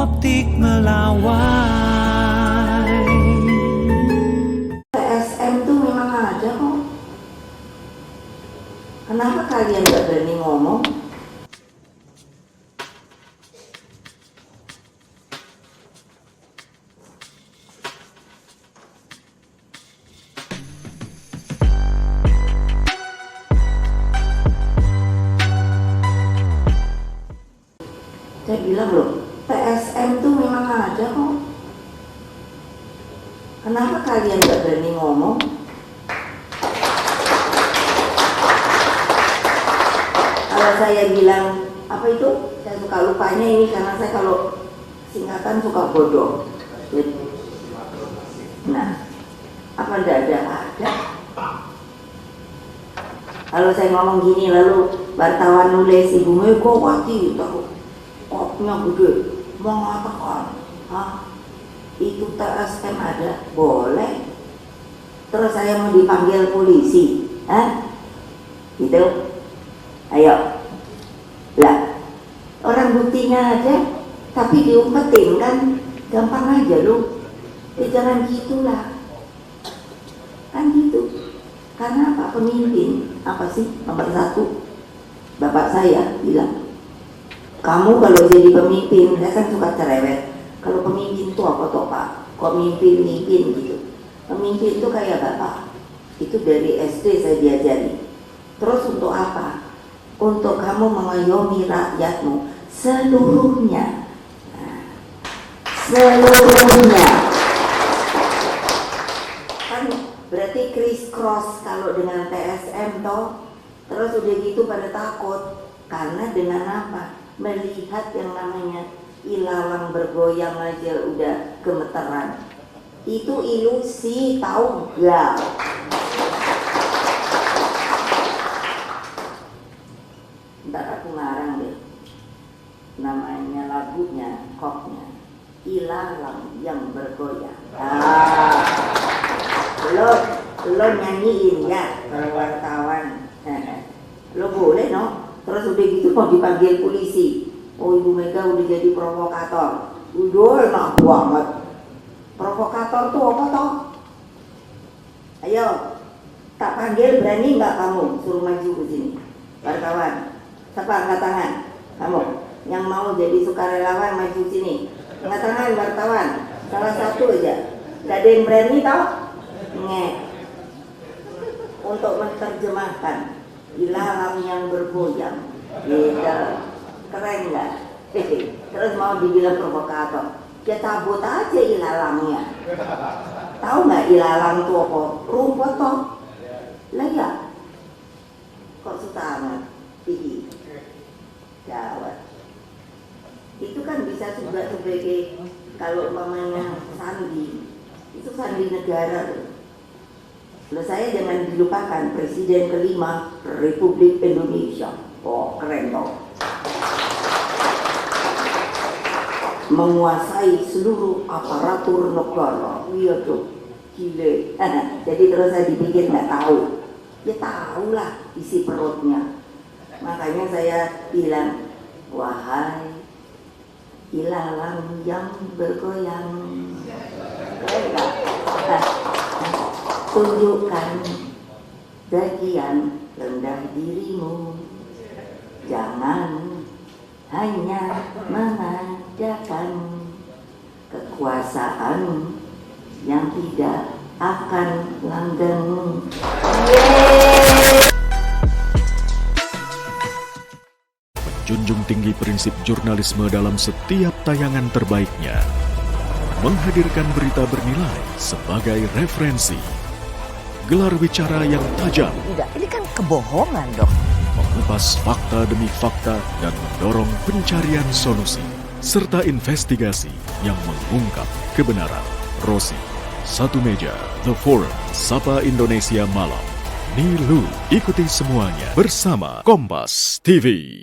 optik melawai. TSM tuh memang ada kok. Kenapa kalian gak berani ngomong? Saya bilang loh, TSM tuh memang ada kok. Kenapa kalian gak berani ngomong? Kalau saya bilang, apa itu? Saya suka lupanya ini karena saya kalau singkatan suka bodoh. Nah, apa ada? Kalau saya ngomong gini lalu wartawan nulis Ibu Megawati tahu kopnya gede mengatakan, itu TSM ada, boleh. Terus saya mau dipanggil polisi, gitu. Ayo, lah, orang buktinya aja, tapi diumpetin kan, gampang aja lu. Jangan gitulah, kan gitu. Karena Pak Pemimpin, apa sih nomor 1? Bapak saya bilang, kamu kalau jadi pemimpin, saya kan suka cerewet. Kalau pemimpin itu apa toh Pak? Kok mimpin gitu. Pemimpin itu kayak Bapak. Itu dari SD saya diajari. Terus untuk apa? Untuk kamu mengayomi rakyatmu seluruhnya. Seluruhnya. Kan berarti criss cross kalau dengan TSM toh. Terus udah gitu pada takut. Karena dengan apa? Melihat yang namanya ilalang bergoyang aja udah gemeteran. Itu ilusi, tahu gak? Ntar aku ngarang deh. Namanya lagunya, koknya, ilalang yang bergoyang. Lo nyanyiin ya kalau wartawan. Lo boleh no? Terus udah gitu mau dipanggil polisi. Oh Ibu Mega udah jadi provokator. Udah enak banget. Provokator tuh apa toh? Ayo, tak panggil berani nggak kamu suruh maju ke sini? Wartawan, siapa angkat tangan? Kamu yang mau jadi sukarelawan maju sini. Angkat tangan wartawan. Salah satu aja. Gak ada yang berani toh? Nge. Untuk menerjemahkan ilalang yang bergoyang, beda, keren nggak? Terus mau dibilang provokator, ya cabut aja ilalangnya. Tahu nggak ilalang tuh apa? Rumput toh, lah ya. Kok sutamat, tinggi, gawat. Itu kan bisa juga sebagai kalau umpamanya sandi, itu sandi negara. Loh saya jangan dilupakan Presiden kelima Republik Indonesia. Oh keren toh. Menguasai seluruh aparatur negara. Iya tuh, gile. Jadi terus saya dipikir nggak tahu. Ya tahu lah isi perutnya. Makanya saya bilang, wahai ilalang yang bergoyang. Keren nggak? Tunjukkan bagian rendah dirimu. Jangan hanya mengadakan kekuasaan yang tidak akan langgeng. Menjunjung tinggi prinsip jurnalisme dalam setiap tayangan terbaiknya. Menghadirkan berita bernilai sebagai referensi. Gelar bicara yang tajam. Tidak, ini kan kebohongan dok. Mengupas fakta demi fakta dan mendorong pencarian solusi. Serta investigasi yang mengungkap kebenaran. Rosi, Satu Meja, The Forum, Sapa Indonesia Malam. Nilu, ikuti semuanya bersama Kompas TV.